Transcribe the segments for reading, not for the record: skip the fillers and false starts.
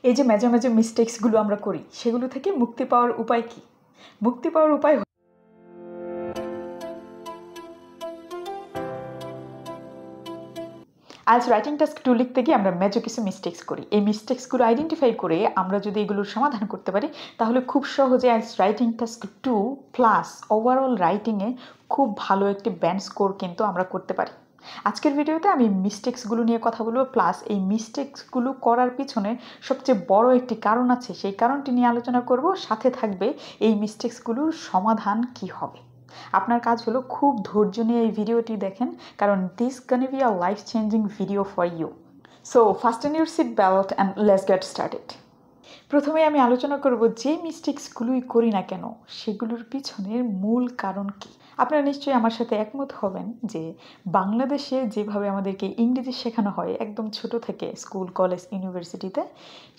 এই যে মাঝে মাঝে মিস্টেক্সগুলো আমরা করি, সেগুলো থেকে মুক্তি পাওয়ার উপায় কি? মুক্তি পাওয়ার উপায় আজ রাইটিং টাস্ক 2 লিখতে গিয়ে আমরা মেজর কিছু মিস্টেক্স করি। এই মিস্টেক্সগুলো আইডেন্টিফাই করে আমরা যদি এগুলোর সমাধান করতে পারি, তাহলে খুব সহজে আজ রাইটিং টাস্ক 2 প্লাস ওভারঅল রাইটিংয়ে খুব ভালো একটি ব্যান্ড স্কোর কিন্তু আমরা করতে পারি। আজকের ভিডিওতে আমি মিস্টেক্সগুলো নিয়ে কথা বলবো, প্লাস এই মিস্টেক্সগুলো করার পিছনে সবচেয়ে বড় একটি কারণ আছে, সেই কারণটি নিয়ে আলোচনা করব। সাথে থাকবে এই মিস্টেক্সগুলোর সমাধান কি হবে। আপনার কাজ হলো খুব ধৈর্য নিয়ে এই ভিডিওটি দেখেন, কারণ this gonna be a life changing video for you. So fasten your seat belt and let's get started. প্রথমে আমি আলোচনা করব যে মিস্টেক্সগুলোই করি না কেন সেগুলোর পিছনের মূল কারণ কি। আপনারা নিশ্চয়ই আমার সাথে একমত হবেন যে বাংলাদেশে যেভাবে আমাদেরকে ইংরেজি শেখানো হয় একদম ছোট থেকে স্কুল, কলেজ, ইউনিভার্সিটিতে,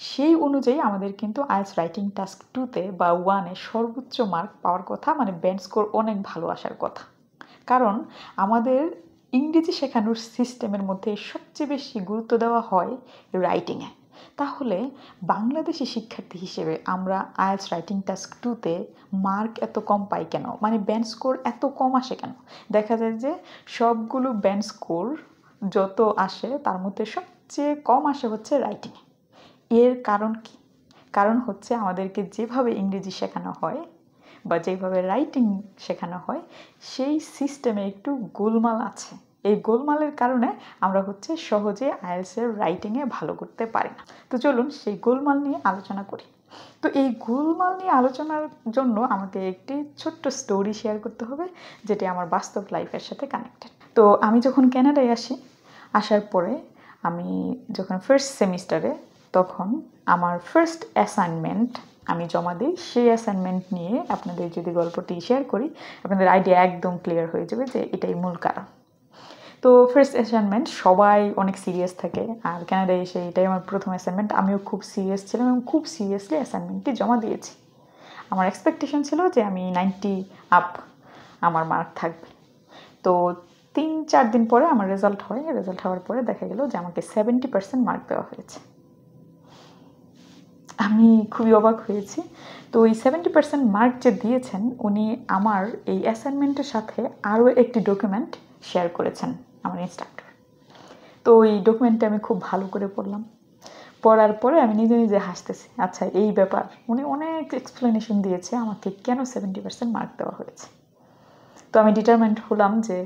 সেই অনুযায়ী আমাদের কিন্তু আইএলটিএস রাইটিং টাস্ক 2-তে বা 1-এ সর্বোচ্চ মার্ক পাওয়ার কথা, মানে ব্যান্ড স্কোর অনেক ভালো আসার কথা। কারণ আমাদের ইংরেজি শেখানোর সিস্টেমের মধ্যে সবচেয়ে বেশি গুরুত্ব দেওয়া হয় রাইটিংয়ে। তাহলে বাংলাদেশি শিক্ষার্থী হিসেবে আমরা আইএলটিএস রাইটিং টাস্ক 2-তে মার্ক এত কম পাই কেন, মানে ব্যান্ড স্কোর এত কম আসে কেন? দেখা যায় যে সবগুলো ব্যান্ড স্কোর যত আসে তার মধ্যে সবচেয়ে কম আসে হচ্ছে রাইটিংয়ে। এর কারণ কি? কারণ হচ্ছে আমাদেরকে যেভাবে ইংরেজি শেখানো হয় বা যেভাবে রাইটিং শেখানো হয় সেই সিস্টেমে একটু গোলমাল আছে। এই গোলমালের কারণে আমরা হচ্ছে সহজে আইএলটিএসের রাইটিংয়ে ভালো করতে পারি না। তো চলুন সেই গোলমাল নিয়ে আলোচনা করি। তো এই গোলমাল নিয়ে আলোচনার জন্য আমাকে একটি ছোট্ট স্টোরি শেয়ার করতে হবে, যেটি আমার বাস্তব লাইফের সাথে কানেক্টেড। তো আমি যখন কানাডায় আসার পরে আমি যখন ফার্স্ট সেমিস্টারে, তখন আমার ফার্স্ট অ্যাসাইনমেন্ট আমি জমা দিই। সেই অ্যাসাইনমেন্ট নিয়ে আপনাদের যদি গল্পটি শেয়ার করি, আপনাদের আইডিয়া একদম ক্লিয়ার হয়ে যাবে যে এটাই মূল কারণ। তো ফার্স্ট অ্যাসাইনমেন্ট সবাই অনেক সিরিয়াস থাকে, আর কানাডায় এসে এটাই আমার প্রথম অ্যাসাইনমেন্ট। আমিও খুব সিরিয়াস ছিলাম এবং খুব সিরিয়াসলি অ্যাসাইনমেন্টটি জমা দিয়েছি। আমার এক্সপেকটেশন ছিল যে আমি 90 আপ আমার মার্ক থাকবে। তো 3-4 দিন পরে আমার রেজাল্ট হয়। রেজাল্ট হওয়ার পরে দেখা গেল যে আমাকে 70% মার্ক দেওয়া হয়েছে। আমি খুবই অবাক হয়েছি। তো এই 70% মার্ক যে দিয়েছেন, উনি আমার এই অ্যাসাইনমেন্টের সাথে আরও একটি ডকুমেন্ট শেয়ার করেছেন, আমার ইনস্ট্রাক্টর। তো এই ডকুমেন্টটা আমি খুব ভালো করে পড়লাম। পড়ার পরে আমি নিজে নিজে হাসতেছি, আচ্ছা এই ব্যাপার। উনি অনেক এক্সপ্লেনেশন দিয়েছে আমাকে কেন 70% মার্ক দেওয়া হয়েছে। তো আমি ডিটারমেন্ট হলাম যে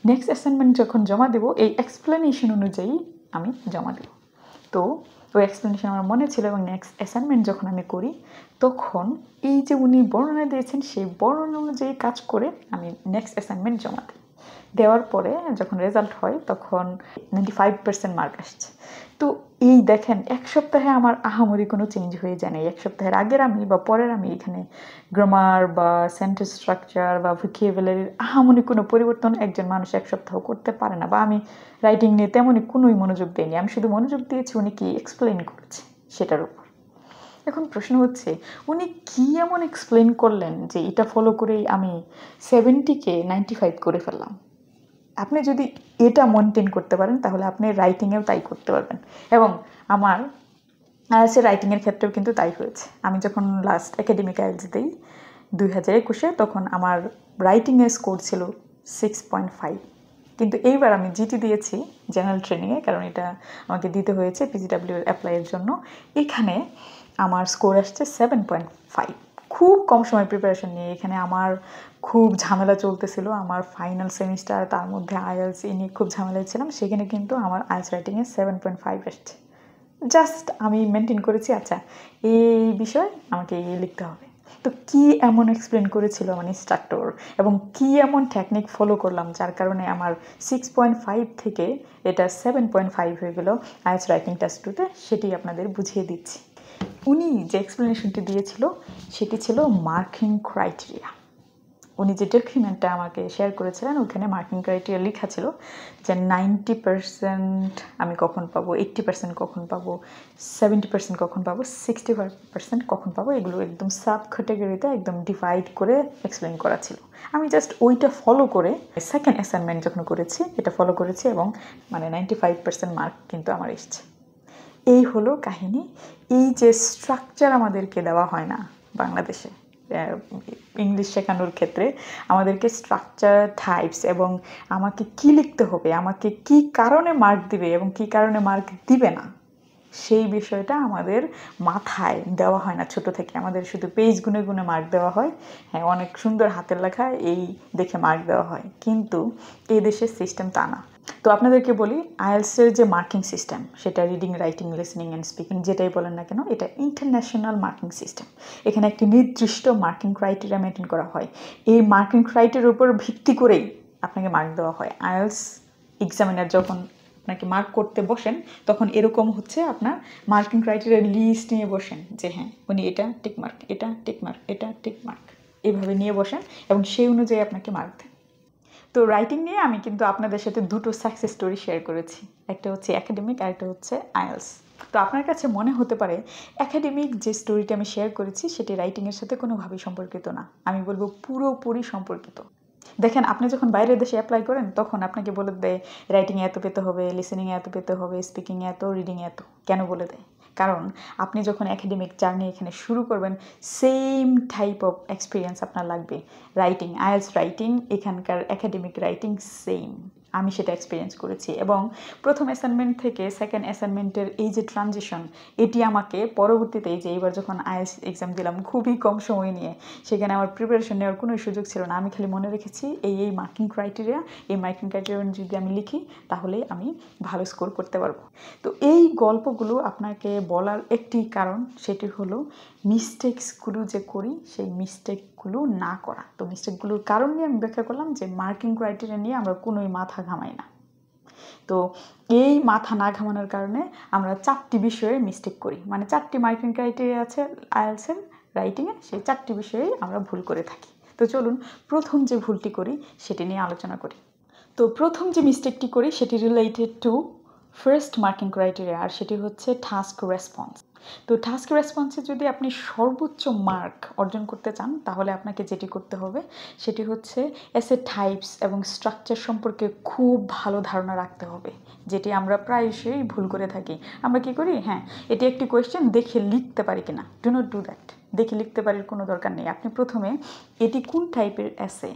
নেক্সট অ্যাসাইনমেন্ট যখন জমা দেবো এই এক্সপ্লেনেশন অনুযায়ী আমি জমা দেব। তো ওই এক্সপ্লেনেশন আমার মনে ছিল, এবং নেক্সট অ্যাসাইনমেন্ট যখন আমি করি তখন এই যে উনি বর্ণনা দিয়েছেন সেই বর্ণনা অনুযায়ী কাজ করে আমি নেক্সট অ্যাসাইনমেন্ট জমা দিই। দেওয়ার পরে যখন রেজাল্ট হয় তখন 95% মার্ক আসছে। তো এই দেখেন, এক সপ্তাহে আমার আহামরি কোনো চেঞ্জ হয়ে যায় না। এক সপ্তাহের আগের আমি বা পরের আমি এখানে গ্রামার বা সেন্টেন্স স্ট্রাকচার বা ভোকাবুলারির আহামরি কোনো পরিবর্তন একজন মানুষ এক সপ্তাহ করতে পারে না। বা আমি রাইটিং নিয়ে তেমনই কোনোই মনোযোগ দিইনি, আমি শুধু মনোযোগ দিয়েছি উনি কি এক্সপ্লেন করেছে সেটার উপর। এখন প্রশ্ন হচ্ছে, উনি কি এমন এক্সপ্লেন করলেন যে এটা ফলো করেই আমি 70-কে 95 করে ফেললাম? আপনি যদি এটা মেনটেন করতে পারেন তাহলে আপনি রাইটিংয়েও তাই করতে পারবেন। এবং আমার আইএলটিএস রাইটিংয়ের ক্ষেত্রেও কিন্তু তাই হয়েছে। আমি যখন লাস্ট একাডেমিক আইএলটিএস দিই 2021-এ, তখন আমার রাইটিংয়ের স্কোর ছিল 6.5। কিন্তু এইবার আমি জিটি দিয়েছি জেনারেল ট্রেনিংয়ে, কারণ এটা আমাকে দিতে হয়েছে পিজিডাব্লিউ অ্যাপ্লাইয়ের জন্য। এখানে আমার স্কোর আসছে 7.5। খুব কম সময় প্রিপারেশন নিয়ে এখানে আমার খুব ঝামেলা চলতেছিল। আমার ফাইনাল সেমিস্টার, তার মধ্যে আইএলটিএস নিয়ে খুব ঝামেলায় ছিলাম। সেখানে কিন্তু আমার আইএলটিএস রাইটিংয়ে 7.5 আসছে। জাস্ট আমি মেনটেন করেছি, আচ্ছা এই বিষয় আমাকে লিখতে হবে। তো কি এমন এক্সপ্লেন করেছিল আমার ইনস্ট্রাক্টর, এবং কি এমন টেকনিক ফলো করলাম যার কারণে আমার 6.5 থেকে এটা 7.5 হয়ে গেল আইএলটিএস রাইটিং টাস্ক 2-তে, সেটি আপনাদের বুঝিয়ে দিচ্ছি। উনি যে এক্সপ্লেনেশনটি দিয়েছিল সেটি ছিল মার্কিং ক্রাইটেরিয়া। উনি যে ডকুমেন্টটা আমাকে শেয়ার করেছিলেন ওখানে মার্কিং ক্রাইটেরিয়া লেখা ছিল যে 90% আমি কখন পাবো, 80% কখন পাবো, 70% কখন পাবো, 65% কখন পাবো, এগুলো একদম সাব ক্যাটাগরিতে একদম ডিভাইড করে এক্সপ্লেন করা ছিল। আমি জাস্ট ওইটা ফলো করে সেকেন্ড অ্যাসাইনমেন্ট যখন করেছি এটা ফলো করেছি, এবং মানে 95% মার্ক কিন্তু আমার এসছে। এই হলো কাহিনী। এই যে স্ট্রাকচার আমাদেরকে দেওয়া হয় না বাংলাদেশে ইংলিশ শেখানোর ক্ষেত্রে, আমাদেরকে স্ট্রাকচার, টাইপস এবং আমাকে কি লিখতে হবে, আমাকে কি কারণে মার্ক দিবে এবং কি কারণে মার্ক দিবে না, সেই বিষয়টা আমাদের মাথায় দেওয়া হয় না ছোট থেকে। আমাদের শুধু পেজ গুনে গুনে মার্ক দেওয়া হয়। হ্যাঁ, অনেক সুন্দর হাতের লেখা এই দেখে মার্ক দেওয়া হয়, কিন্তু এই দেশের সিস্টেম তা না। তো আপনাদেরকে বলি, আইএলটিএসের যে মার্কিং সিস্টেম, সেটা reading, writing, listening and speaking যেটাই বলেন না কেন, এটা ইন্টারন্যাশনাল মার্কিং সিস্টেম। এখানে একটি নির্দিষ্ট মার্কিং ক্রাইটেরিয়া মেনটেন করা হয়। এই মার্কিং ক্রাইটেরিয়ার উপর ভিত্তি করেই আপনাকে মার্ক দেওয়া হয়। আইএলটিএস এক্সামিনার যখন আপনাকে মার্ক করতে বসেন, তখন এরকম হচ্ছে আপনার মার্কিং ক্রাইটেরিয়ার লিস্ট নিয়ে বসেন যে হ্যাঁ উনি এটা টিক মার্ক, এটা টিক মার্ক, এটা টিক মার্ক, এইভাবে নিয়ে বসেন এবং সেই অনুযায়ী আপনাকে মার্ক দেন। তো রাইটিং নিয়ে আমি কিন্তু আপনাদের সাথে দুটো সাকসেস স্টোরি শেয়ার করেছি, একটা হচ্ছে একাডেমিক আর একটা হচ্ছে আইএলটিএস। তো আপনার কাছে মনে হতে পারে একাডেমিক যে স্টোরিটা আমি শেয়ার করেছি সেটি রাইটিংয়ের সাথে কোনোভাবেই সম্পর্কিত না। আমি বলবো পুরোপুরি সম্পর্কিত। দেখেন, আপনি যখন বাইরের দেশে অ্যাপ্লাই করেন তখন আপনাকে বলে দেয় রাইটিংয়ে এত পেতে হবে, লিসেনিংয়ে এত পেতে হবে, স্পিকিংয়ে এত, রিডিংয়ে এত। কেন বলে দেয়? কারণ আপনি যখন একাডেমিক জার্নি এখানে শুরু করবেন, সেম টাইপ অফ এক্সপিরিয়েন্স আপনার লাগবে। রাইটিং, আইএলটিএস রাইটিং, এখানকার একাডেমিক রাইটিং সেম। আমি সেটা এক্সপিরিয়েন্স করেছি এবং প্রথম অ্যাসাইনমেন্ট থেকে সেকেন্ড অ্যাসাইনমেন্টের এই যে ট্রানজিশন, এটি আমাকে পরবর্তীতে এই যে এইবার যখন আইএলটিএস এক্সাম দিলাম খুবই কম সময় নিয়ে, সেখানে আমার প্রিপারেশন নেওয়ার কোনো সুযোগ ছিল না। আমি খালি মনে রেখেছি এই মার্কিং ক্রাইটেরিয়া, এই মার্কিং ক্রাইটেরিয়া যদি আমি লিখি তাহলে আমি ভালো স্কোর করতে পারবো। তো এই গল্পগুলো আপনাকে বলার একটি কারণ, সেটি হলো মিস্টেক্সগুলো যে করি সেই মিস্টেকগুলো না করা। তো মিস্টেকগুলোর কারণ নিয়ে আমি ব্যাখ্যা করলাম যে মার্কিং ক্রাইটেরিয়া নিয়ে আমরা কোনোই মাথা ঘামাই না। তো এই মাথা না ঘামানোর কারণে আমরা 4টি বিষয়ে মিস্টেক করি, মানে 4টি মার্কিং ক্রাইটেরিয়া আছে আইএলটিএসের রাইটিংয়ে, সেই 4টি বিষয়েই আমরা ভুল করে থাকি। তো চলুন প্রথম যে ভুলটি করি সেটি নিয়ে আলোচনা করি। তো প্রথম যে মিস্টেকটি করি সেটি related to first marking criteria, আর সেটি হচ্ছে টাস্ক রেসপন্স। তো টাস্ক রেসপন্সে যদি আপনি সর্বোচ্চ মার্ক অর্জন করতে চান তাহলে আপনাকে যেটি করতে হবে সেটি হচ্ছে এসে টাইপস এবং স্ট্রাকচার সম্পর্কে খুব ভালো ধারণা রাখতে হবে, যেটি আমরা প্রায়শই ভুল করে থাকি। আমরা কি করি, হ্যাঁ এটি একটি কোয়েশ্চেন, দেখে লিখতে পারি কিনা। Do not do that. দেখে লিখতে পারির কোনো দরকার নেই। আপনি প্রথমে এটি কোন টাইপের এসে,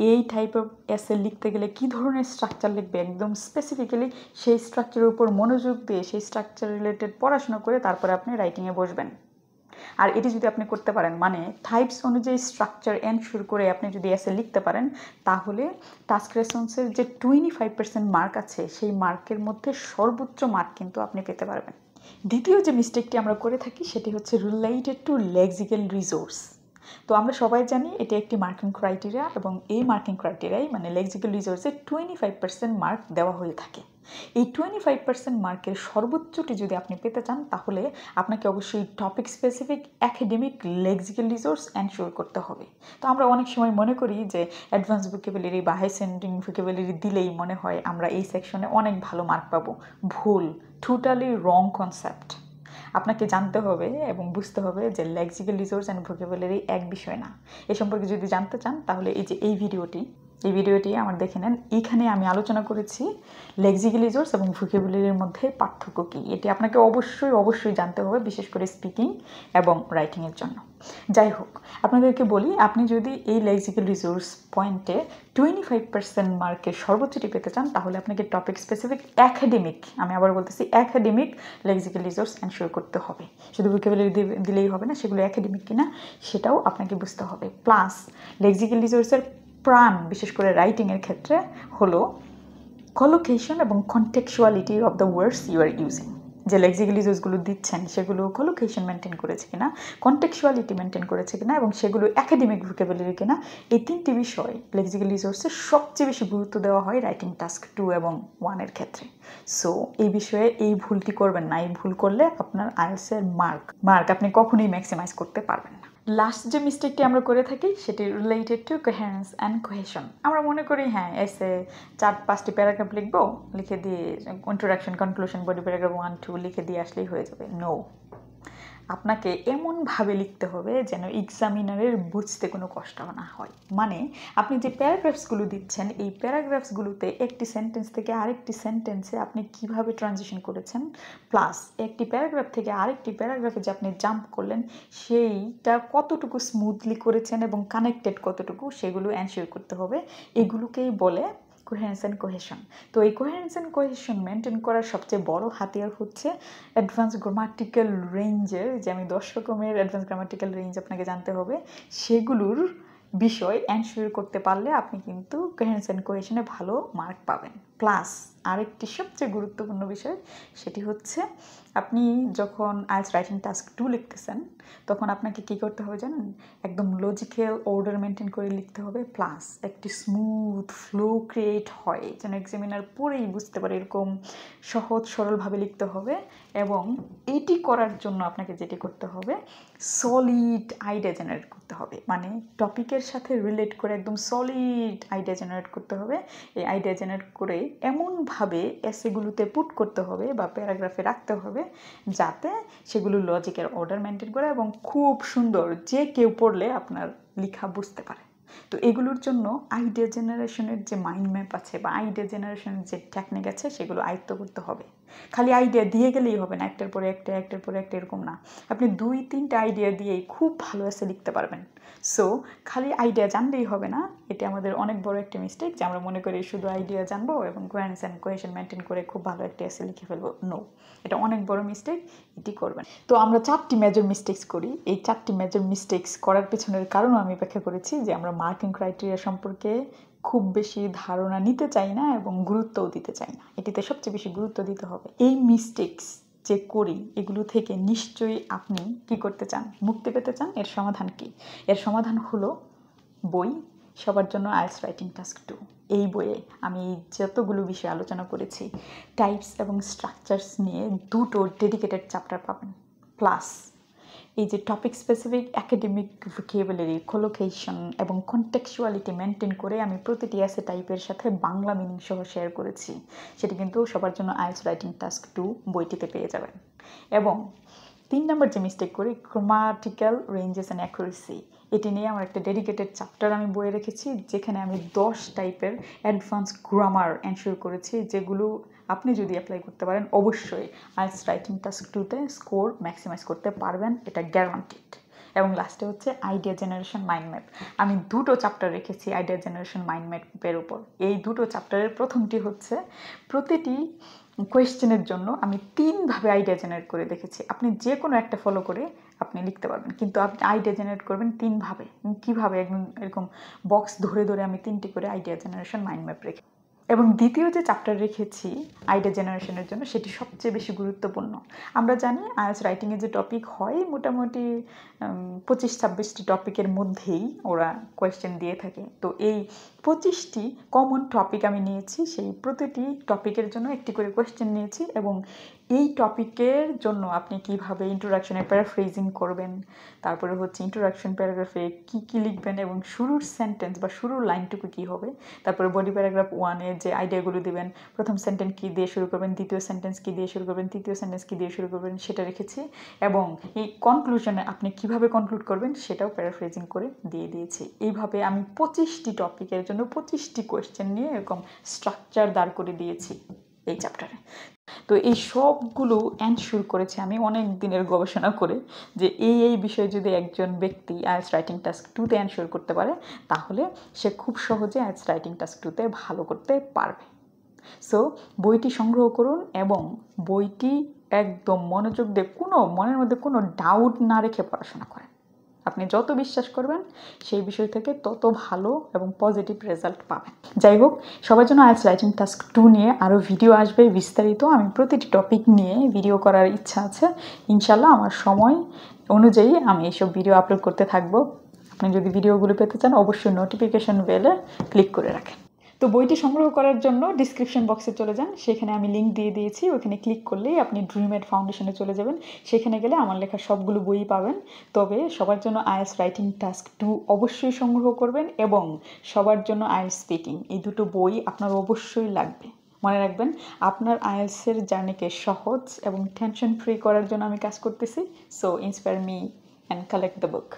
এই টাইপের এসে লিখতে গেলে কী ধরনের স্ট্রাকচার লিখবে, একদম স্পেসিফিক্যালি সেই স্ট্রাকচারের উপর মনোযোগ দিয়ে সেই স্ট্রাকচার রিলেটেড পড়াশোনা করে তারপরে আপনি রাইটিংয়ে বসবেন। আর এটি যদি আপনি করতে পারেন, মানে টাইপস অনুযায়ী স্ট্রাকচার এনশিওর করে আপনি যদি এসে লিখতে পারেন, তাহলে টাস্ক রেসপন্সের যে 25% মার্ক আছে সেই মার্কের মধ্যে সর্বোচ্চ মার্ক কিন্তু আপনি পেতে পারবেন। দ্বিতীয় যে মিস্টেকটি আমরা করে থাকি সেটি হচ্ছে রিলেটেড টু লেক্সিক্যাল রিসোর্স। তো আমরা সবাই জানি এটি একটি মার্কিং ক্রাইটেরিয়া এবং এই মার্কিং ক্রাইটেরিয়ায় মানে লেক্সিক্যাল রিসোর্সে 25% মার্ক দেওয়া হয়ে থাকে। এই 25% মার্কের সর্বোচ্চটি যদি আপনি পেতে চান তাহলে আপনাকে অবশ্যই topic specific academic lexical resource ensure করতে হবে। তো আমরা অনেক সময় মনে করি যে অ্যাডভান্স ভোকাবুলারি বা হাই সাউন্ডিং ভোকাবুলারি দিলেই মনে হয় আমরা এই সেকশনে অনেক ভালো মার্ক পাবো। ভুল, টোটালি রং কনসেপ্ট। আপনাকে জানতে হবে এবং বুঝতে হবে যে লেক্সিক্যাল রিসোর্স অ্যান্ড ভোকাবুলারি এক বিষয় না। এ সম্পর্কে যদি জানতে চান তাহলে এই যে এই ভিডিওটি আমার দেখে নেন। এইখানে আমি আলোচনা করেছি লেক্সিক্যাল রিসোর্স এবং ভোকাবুলারির মধ্যে পার্থক্য কী। এটি আপনাকে অবশ্যই জানতে হবে, বিশেষ করে স্পিকিং এবং রাইটিংয়ের জন্য। যাই হোক, আপনাদেরকে বলি, আপনি যদি এই লেক্সিক্যাল রিসোর্স পয়েন্টে 25% মার্কের সর্বোচ্চটি পেতে চান তাহলে আপনাকে টপিক স্পেসিফিক একাডেমিক, আমি আবার বলতেছি একাডেমিক লেক্সিক্যাল রিসোর্স এনশিওর করতে হবে। শুধু ভোকাবুলারি দিলেই হবে না, সেগুলো একাডেমিক কিনা সেটাও আপনাকে বুঝতে হবে। প্লাস লেক্সিক্যাল রিসোর্সের প্রাণ, বিশেষ করে রাইটিংয়ের ক্ষেত্রে হলো কলোকেশন এবং contextuality of the words you are using. যে লেক্সিক্যাল রিসোর্সগুলো দিচ্ছেন সেগুলো কলোকেশন মেনটেন করেছে কিনা, কন্টেক্সচুয়ালিটি মেনটেন করেছে কিনা এবং সেগুলো একাডেমিক ভোকাবুলারি কিনা, এই 3টি বিষয় লেক্সিক্যাল রিসোর্সে সবচেয়ে বেশি গুরুত্ব দেওয়া হয় রাইটিং টাস্ক 2 এবং 1 ক্ষেত্রে। সো এই বিষয়ে এই ভুলটি করবেন না। এই ভুল করলে আপনার আইএলটিএসের মার্ক আপনি কখনোই ম্যাক্সিমাইজ করতে পারবেন না। লাস্ট যে মিস্টেকটি আমরা করে থাকি সেটি related two coherence and cohesion. আমরা মনে করি হ্যাঁ এসে 4-5টি প্যারাগ্রাফ লিখবো, লিখে দিয়ে ইন্ট্রোডাকশন, কনক্লুশন, বডি প্যারাগ্রাফ 1-2 লিখে দিয়ে আসলেই হয়ে যাবে। নো, আপনাকে এমনভাবে লিখতে হবে যেন এক্সামিনারের বুঝতে কোনো কষ্ট না হয়। মানে আপনি যে প্যারাগ্রাফসগুলো দিচ্ছেন, এই প্যারাগ্রাফসগুলোতে একটি সেন্টেন্স থেকে আরেকটি সেন্টেন্সে আপনি কিভাবে ট্রানজিশন করেছেন, প্লাস একটি প্যারাগ্রাফ থেকে আরেকটি প্যারাগ্রাফে যে আপনি জাম্প করলেন সেইটা কতটুকু স্মুথলি করেছেন এবং কানেক্টেড কতটুকু, সেগুলো এনশিওর করতে হবে। এগুলোকেই বলে কোহেরেন্স অ্যান্ড কোহেশন। তো এই কোহেরেন্স অ্যান্ড কোহেশন মেনটেন করার সবচেয়ে বড় হাতিয়ার হচ্ছে অ্যাডভান্স গ্রামাটিক্যাল রেঞ্জের, যে আমি 10 রকমের অ্যাডভান্স গ্রামাটিক্যাল রেঞ্জ আপনাকে জানতে হবে, সেগুলোর বিষয় এনশিওর করতে পারলে আপনি কিন্তু কোহেরেন্স অ্যান্ড কোহেশনে ভালো মার্ক পাবেন। প্লাস আরেকটি সবচেয়ে গুরুত্বপূর্ণ বিষয়, সেটি হচ্ছে আপনি যখন আইএলটিএস রাইটিং টাস্ক 2 লিখতেছেন তখন আপনাকে কী করতে হবে জানেন? একদম লজিক্যাল অর্ডার মেনটেন করে লিখতে হবে, প্লাস একটি স্মুথ ফ্লো ক্রিয়েট হয় যেন এক্সামিনার পড়েই বুঝতে পারে, এরকম সহজ সরলভাবে লিখতে হবে। এবং এটি করার জন্য আপনাকে যেটি করতে হবে, সলিড আইডিয়া জেনারেট করতে হবে। মানে টপিকের সাথে রিলেট করে একদম সলিড আইডিয়া জেনারেট করতে হবে। এই আইডিয়া জেনারেট করে এমনভাবে এসেগুলোতে পুট করতে হবে বা প্যারাগ্রাফে রাখতে হবে যাতে সেগুলো লজিকের অর্ডার মেনটেন করে এবং খুব সুন্দর, যে কেউ পড়লে আপনার লেখা বুঝতে পারে। তো এগুলোর জন্য আইডিয়া জেনারেশনের যে মাইন্ড ম্যাপ আছে বা আইডিয়া জেনারেশনের যে টেকনিক আছে সেগুলো আয়ত্ত করতে হবে। খালি আইডিয়া দিয়ে গেলেই হবে না, একটার পরে একটা একটার পরে একটা এরকম না। আপনি 2-3টা আইডিয়া দিয়েই খুব ভালো এসে লিখতে পারবেন। সো খালি আইডিয়া জানলেই হবে না, এটা আমাদের অনেক বড় একটা মিস্টেক যে আমরা মনে করি শুধু আইডিয়া জানবো এবং কোহেরেন্স অ্যান্ড কোহেশন মেনটেন করে খুব ভালো একটা এসে লিখে ফেলবো। নো, এটা অনেক বড় মিস্টেক, এটি করবেন। তো আমরা 4টি মেজর মিস্টেক্স করি। এই 4টি মেজর মিস্টেক্স করার পেছনের কারণও আমি ব্যাখ্যা করেছি যে আমরা মার্কিং ক্রাইটেরিয়া সম্পর্কে খুব বেশি ধারণা নিতে চাই না এবং গুরুত্বও দিতে চাই না। এটিতে সবচেয়ে বেশি গুরুত্ব দিতে হবে। এই মিস্টেক্স যে করি এগুলো থেকে নিশ্চয়ই আপনি কি করতে চান? মুক্তি পেতে চান। এর সমাধান কি? এর সমাধান হলো বই সবার জন্য আইএলটিএস রাইটিং টাস্ক 2। এই বইয়ে আমি যতগুলো বিষয় আলোচনা করেছি, টাইপস এবং স্ট্রাকচার্স নিয়ে 2টো ডেডিকেটেড চ্যাপ্টার পাবেন। প্লাস এই যে topic specific academic vocabulary, collocation এবং কন্টেক্সচুয়ালিটি মেনটেন করে আমি প্রতিটি এসে টাইপের সাথে বাংলা মিনিং সহ শেয়ার করেছি। সেটি কিন্তু সবার জন্য আইএলটিএস রাইটিং টাস্ক 2 বইটিতে পেয়ে যাবেন। এবং 3 নম্বর যে মিস্টেক করি, গ্রামাটিক্যাল রেঞ্জেস অ্যান্ড অ্যাকুরেসি, এটি নিয়ে আমার একটা ডেডিকেটেড চ্যাপ্টার আমি বইয়ে রেখেছি, যেখানে আমি 10 টাইপের অ্যাডভান্স গ্রামার এনশিওর করেছি, যেগুলো আপনি যদি অ্যাপ্লাই করতে পারেন অবশ্যই আইএলটিএস রাইটিং টাস্ক 2তে স্কোর ম্যাক্সিমাইজ করতে পারবেন, এটা গ্যারান্টিড। এবং লাস্টে হচ্ছে আইডিয়া জেনারেশন মাইন্ড ম্যাপ। আমি 2টো চ্যাপ্টার রেখেছি আইডিয়া জেনারেশন মাইন্ড ম্যাপের উপর। এই 2টো চ্যাপ্টারের প্রথমটি হচ্ছে প্রতিটি কোয়েশ্চেনের জন্য আমি 3ভাবে আইডিয়া জেনারেট করে দেখেছি। আপনি যে কোনো একটা ফলো করে আপনি লিখতে পারবেন, কিন্তু আপনি আইডিয়া জেনারেট করবেন 3ভাবে। কীভাবে? একদম এরকম বক্স ধরে ধরে আমি 3টি করে আইডিয়া জেনারেশন মাইন্ড ম্যাপ রেখে। এবং দ্বিতীয় যে চ্যাপ্টার রেখেছি আইডিয়া জেনারেশনের জন্য, সেটি সবচেয়ে বেশি গুরুত্বপূর্ণ। আমরা জানি আইএলটিএস রাইটিংয়ে যে টপিক হয় মোটামুটি 25-26টি টপিকের মধ্যেই ওরা কোয়েশ্চেন দিয়ে থাকে। তো এই 25টি কমন টপিক আমি নিয়েছি, সেই প্রতিটি টপিকের জন্য একটি করে কোয়েশ্চেন নিয়েছি। এবং এই টপিকের জন্য আপনি কিভাবে ইন্ট্রোডাকশনে প্যারাফ্রেজিং করবেন, তারপরে হচ্ছে ইন্ট্রোডাকশন প্যারাগ্রাফে কী কী লিখবেন এবং শুরুর সেন্টেন্স বা শুরুর লাইনটুকু কী হবে, তারপরে বডি প্যারাগ্রাফ 1-এ যে আইডিয়াগুলো দেবেন, প্রথম সেন্টেন্স কী দিয়ে শুরু করবেন, দ্বিতীয় সেন্টেন্স কী দিয়ে শুরু করবেন, তৃতীয় সেন্টেন্স কী দিয়ে শুরু করবেন, সেটা রেখেছি। এবং এই কনক্লুশনে আপনি কিভাবে কনক্লুড করবেন সেটাও প্যারাফ্রেজিং করে দিয়ে দিয়েছি। এইভাবে আমি 25টি টপিকের জন্য 25টি কোয়েশ্চেন নিয়ে এরকম স্ট্রাকচার দাঁড় করে দিয়েছি এই চ্যাপ্টারে। তো এই সবগুলো এনশিওর করেছি আমি অনেক দিনের গবেষণা করে, যে এই বিষয়ে যদি একজন ব্যক্তি আইএলটিএস রাইটিং টাস্ক 2তে এনশিওর করতে পারে তাহলে সে খুব সহজে আইএলটিএস রাইটিং টাস্ক 2তে ভালো করতে পারবে। সো বইটি সংগ্রহ করুন এবং বইটি একদম মনোযোগ দিয়ে মনের মধ্যে কোনো ডাউট না রেখে পড়াশোনা করেন। আপনি যত বিশ্বাস করবেন সেই বিষয় থেকে তত ভালো এবং পজিটিভ রেজাল্ট পাবেন। যাই হোক, সবার জন্য আইএলটিএস রাইটিং টাস্ক 2 নিয়ে আরও ভিডিও আসবে বিস্তারিত। আমি প্রতিটি টপিক নিয়ে ভিডিও করার ইচ্ছা আছে। ইনশাল্লাহ আমার সময় অনুযায়ী আমি এইসব ভিডিও আপলোড করতে থাকবো। আপনি যদি ভিডিওগুলো পেতে চান অবশ্যই নোটিফিকেশন বেলে ক্লিক করে রাখেন। তো বইটি সংগ্রহ করার জন্য ডিসক্রিপশন বক্সে চলে যান, সেখানে আমি লিঙ্ক দিয়ে দিয়েছি। ওখানে ক্লিক করলেই আপনি ড্রিমএড ফাউন্ডেশনে চলে যাবেন। সেখানে গেলে আমার লেখা সবগুলো বই পাবেন। তবে সবার জন্য আইএলটিএস রাইটিং টাস্ক 2 অবশ্যই সংগ্রহ করবেন এবং সবার জন্য আইএলটিএস স্পিকিং, এই দুটো বই আপনার অবশ্যই লাগবে। মনে রাখবেন আপনার আইএলটিএসের জার্নিকে সহজ এবং টেনশন ফ্রি করার জন্য আমি কাজ করতেছি। So inspire me and collect the book.